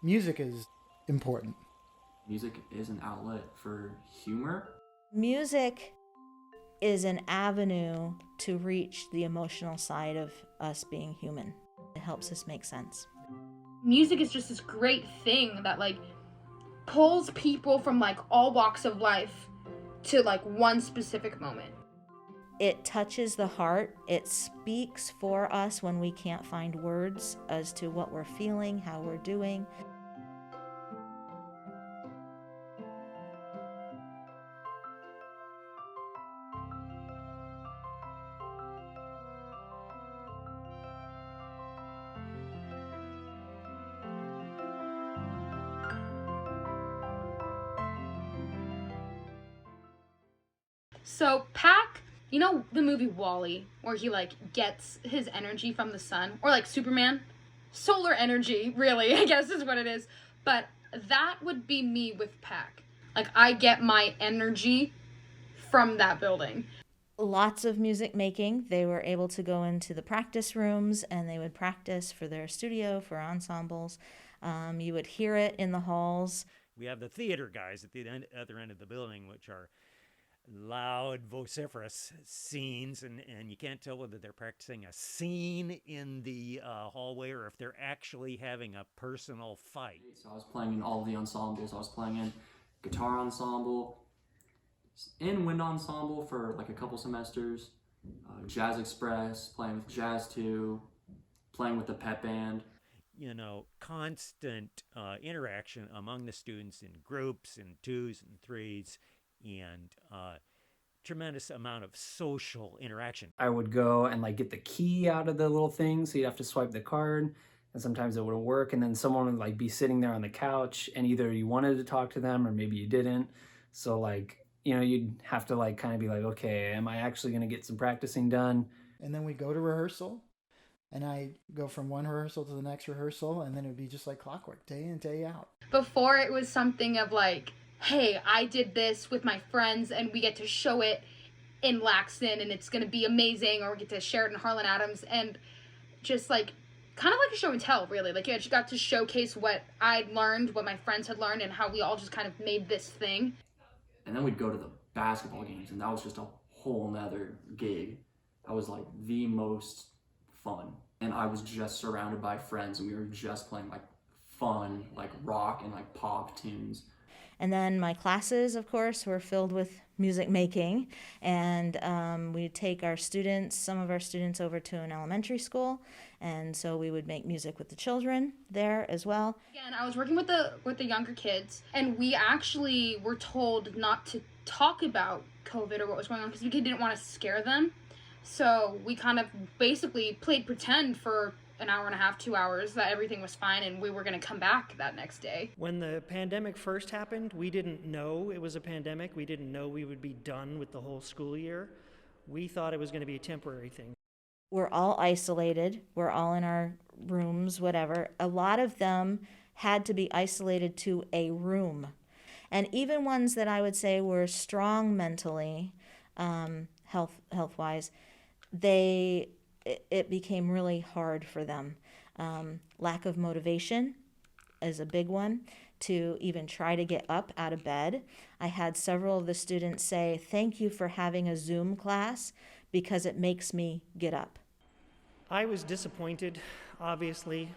music is important. Music is an outlet for humor. Music is an avenue to reach the emotional side of us being human. It helps us make sense. Music is just this great thing that like pulls people from like all walks of life to like one specific moment. It touches the heart. It speaks for us when we can't find words as to what we're feeling, how we're doing. So Pac, you know the movie Wall-E, where he like gets his energy from the sun, or like Superman, solar energy, really, I guess is what it is. But that would be me with Pac. Like I get my energy from that building. Lots of music making. They were able to go into the practice rooms and they would practice for their studio, for ensembles. You would hear it in the halls. We have the theater guys at the other end of the building, which are loud, vociferous scenes, and you can't tell whether they're practicing a scene in the hallway or if they're actually having a personal fight. So I was playing in all of the ensembles. I was playing in guitar ensemble, in wind ensemble for like a couple semesters, Jazz Express, playing with Jazz 2, playing with the Pep Band. You know, constant interaction among the students in groups, in twos and threes, and tremendous amount of social interaction. I would go and like get the key out of the little thing, so you'd have to swipe the card, and sometimes it wouldn't work, and then someone would like be sitting there on the couch, and either you wanted to talk to them or maybe you didn't. So like, you know, you'd have to like kind of be like, okay, am I actually going to get some practicing done? And then we go to rehearsal, and I go from one rehearsal to the next rehearsal, and then it would be just like clockwork, day in, day out. Before it was something of like, hey, I did this with my friends and we get to show it in Laxton and it's going to be amazing, or we get to share it in Harlan Adams, and just like kind of like a show and tell, really. Like, you just got to showcase what I'd learned, what my friends had learned, and how we all just kind of made this thing. And then we'd go to the basketball games, and that was just a whole nother gig. That was like the most fun. And I was just surrounded by friends, and we were just playing like fun, like rock and like pop tunes. And then my classes, of course, were filled with music making. And we'd take our students, some of our students, over to an elementary school. And so we would make music with the children there as well. Again, I was working with the younger kids, and we actually were told not to talk about COVID or what was going on because we didn't want to scare them. So we kind of basically played pretend for an hour and a half, 2 hours, that everything was fine and we were going to come back that next day. When the pandemic first happened, we didn't know it was a pandemic. We didn't know we would be done with the whole school year. We thought it was going to be a temporary thing. We're all isolated. We're all in our rooms, whatever. A lot of them had to be isolated to a room. And even ones that I would say were strong mentally, health-wise, it became really hard for them. Lack of motivation is a big one, to even try to get up out of bed. I had several of the students say, "Thank you for having a Zoom class because it makes me get up." I was disappointed, obviously.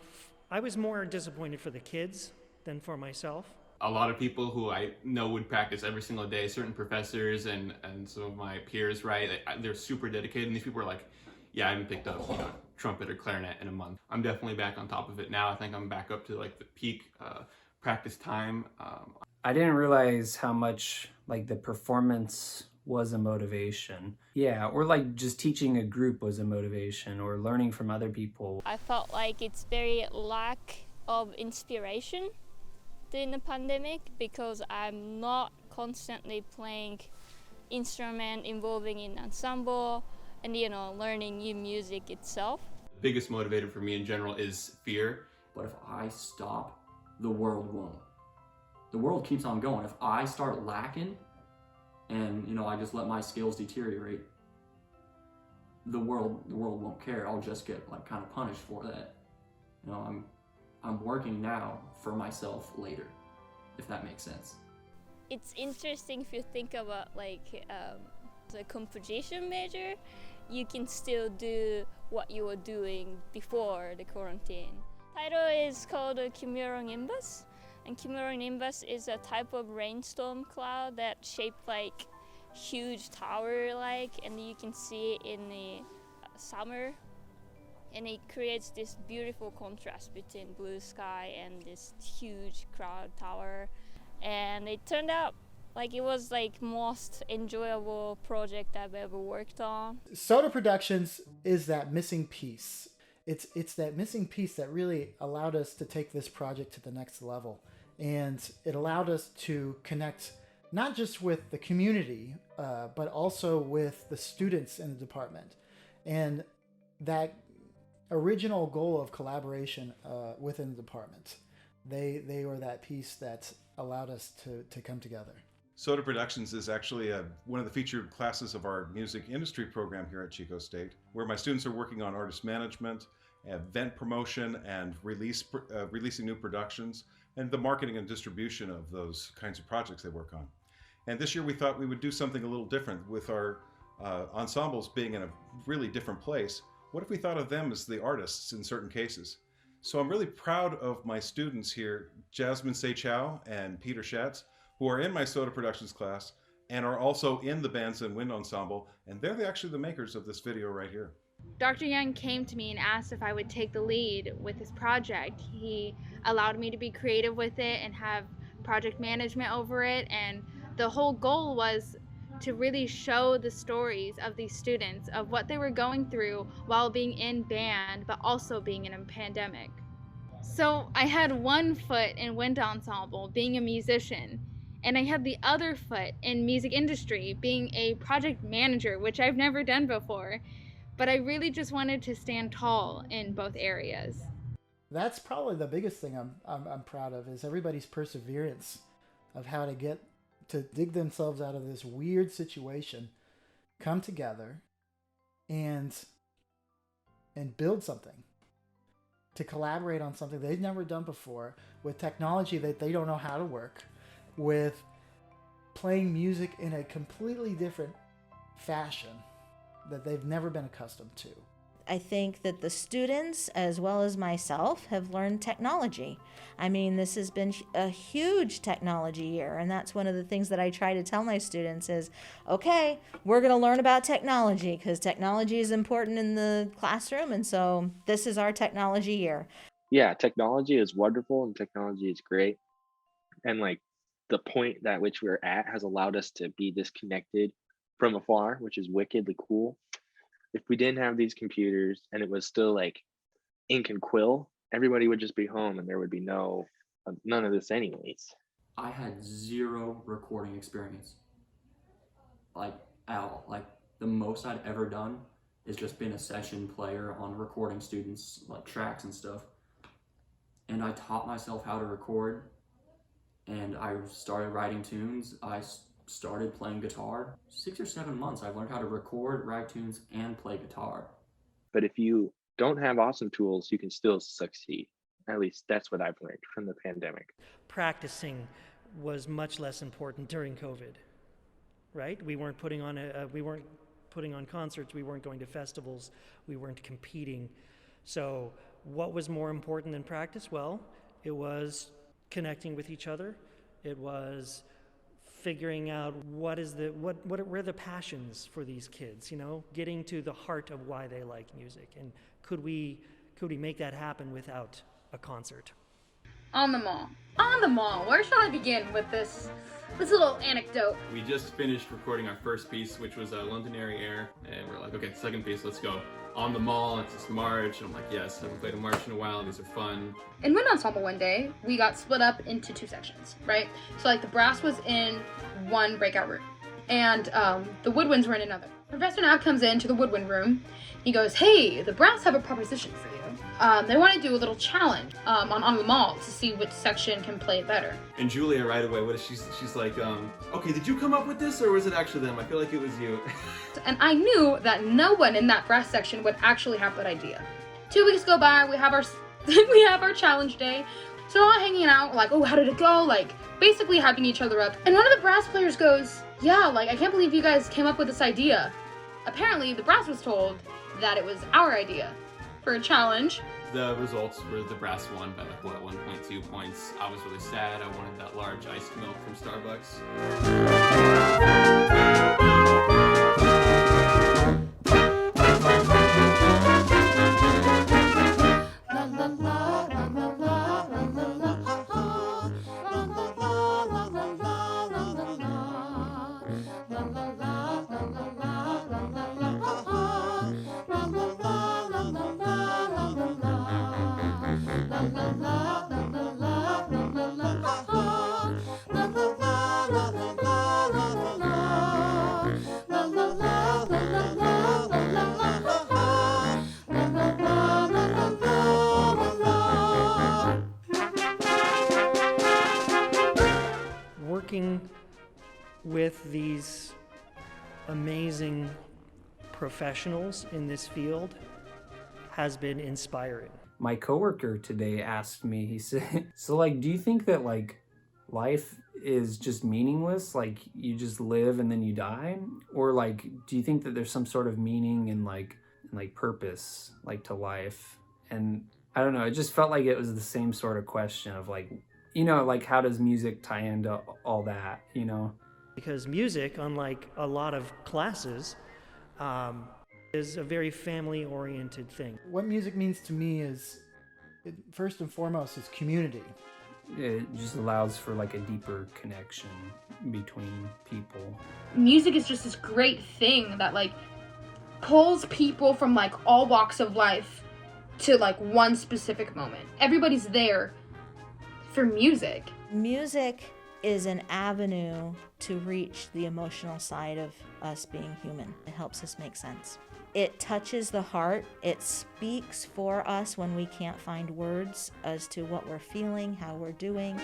I was more disappointed for the kids than for myself. A lot of people who I know would practice every single day, certain professors and some of my peers, right? They're super dedicated, and these people are like, yeah, I haven't picked up trumpet or clarinet in a month. I'm definitely back on top of it now. I think I'm back up to like the peak practice time. I didn't realize how much like the performance was a motivation. Yeah, or like just teaching a group was a motivation, or learning from other people. I felt like it's very lack of inspiration during the pandemic because I'm not constantly playing instrument involving in ensemble and, you know, learning new music itself. The biggest motivator for me in general is fear. But if I stop, the world won't. The world keeps on going. If I start lacking and, you know, I just let my skills deteriorate, the world won't care. I'll just get like kind of punished for that. You know, I'm working now for myself later, if that makes sense. It's interesting if you think about like the composition major, you can still do what you were doing before the quarantine. Title is called cumulonimbus, and cumulonimbus is a type of rainstorm cloud that's shaped like huge tower-like, and you can see it in the summer, and it creates this beautiful contrast between blue sky and this huge cloud tower. And it turned out like it was like most enjoyable project I've ever worked on. SOTA Productions is that missing piece. It's that missing piece that really allowed us to take this project to the next level. And it allowed us to connect not just with the community, but also with the students in the department. And that original goal of collaboration within the department, they were that piece that allowed us to come together. SOTA Productions is actually one of the featured classes of our music industry program here at Chico State, where my students are working on artist management, event promotion, and releasing new productions, and the marketing and distribution of those kinds of projects they work on. And this year we thought we would do something a little different with our ensembles being in a really different place. What if we thought of them as the artists in certain cases? So I'm really proud of my students here, Jasmine, Saechao, and Peter Schatz, who are in my SOTA Productions class and are also in the Bands and Wind Ensemble, and they're actually the makers of this video right here. Dr. Young came to me and asked if I would take the lead with this project. He allowed me to be creative with it and have project management over it, and the whole goal was to really show the stories of these students, of what they were going through while being in band, but also being in a pandemic. So I had one foot in Wind Ensemble, being a musician, and I had the other foot in music industry, being a project manager, which I've never done before. But I really just wanted to stand tall in both areas. That's probably the biggest thing I'm proud of, is everybody's perseverance of how to get to dig themselves out of this weird situation, come together, and build something, to collaborate on something they've never done before, with technology that they don't know how to work, with playing music in a completely different fashion that they've never been accustomed to. I think that the students, as well as myself, have learned technology. I mean, this has been a huge technology year, and that's one of the things that I try to tell my students is, okay, we're going to learn about technology because technology is important in the classroom, and so this is our technology year. Yeah, technology is wonderful and technology is great. And like the point at which we're at has allowed us to be disconnected from afar, which is wickedly cool. If we didn't have these computers and it was still like ink and quill, everybody would just be home and there would be none of this anyways. I had zero recording experience, like at all. Like the most I'd ever done is just been a session player on recording students like tracks and stuff. And I taught myself how to record, and I started writing tunes. I started playing guitar. 6 or 7 months, I learned how to record, write tunes, and play guitar. But if you don't have awesome tools, you can still succeed. At least that's what I've learned from the pandemic. Practicing was much less important during COVID, right? We weren't putting on concerts, we weren't going to festivals, we weren't competing. So what was more important than practice? Well, it was connecting with each other. It was figuring out what are the passions for these kids, you know, getting to the heart of why they like music, and could we make that happen without a concert? On the mall, where shall I begin with this little anecdote? We just finished recording our first piece, which was Londonderry Air, and we're like, okay, second piece, let's go. On the mall, it's this march, and I'm like, yes, I haven't played a march in a while, these are fun. In Wind Ensemble one day, we got split up into 2 sections, right? So like the brass was in one breakout room, and the woodwinds were in another. Professor now comes into the woodwind room. He goes, hey, the brass have a proposition for you. They want to do a little challenge on the mall to see which section can play it better. And Julia right away, she's like, okay, did you come up with this or was it actually them? I feel like it was you. And I knew that no one in that brass section would actually have that idea. 2 weeks go by, we have our we have our challenge day. So we're all hanging out, like, oh, how did it go? Like, basically hyping each other up. And one of the brass players goes, yeah, like, I can't believe you guys came up with this idea. Apparently, the brass was told that it was our idea for a challenge. The results were the brass won by like, 1.2 points. I was really sad. I wanted that large iced milk from Starbucks. Working with these amazing professionals in this field has been inspiring. My coworker today asked me, he said, so like, do you think that like life is just meaningless? Like you just live and then you die? Or like, do you think that there's some sort of meaning and like purpose, like to life? And I don't know, it just felt like it was the same sort of question of like, you know, like how does music tie into all that, you know? Because music, unlike a lot of classes, is a very family-oriented thing. What music means to me is, first and foremost, is community. It just allows for like a deeper connection between people. Music is just this great thing that like pulls people from like all walks of life to like one specific moment. Everybody's there for music. Music is an avenue to reach the emotional side of us being human. It helps us make sense. It touches the heart. It speaks for us when we can't find words as to what we're feeling, how we're doing.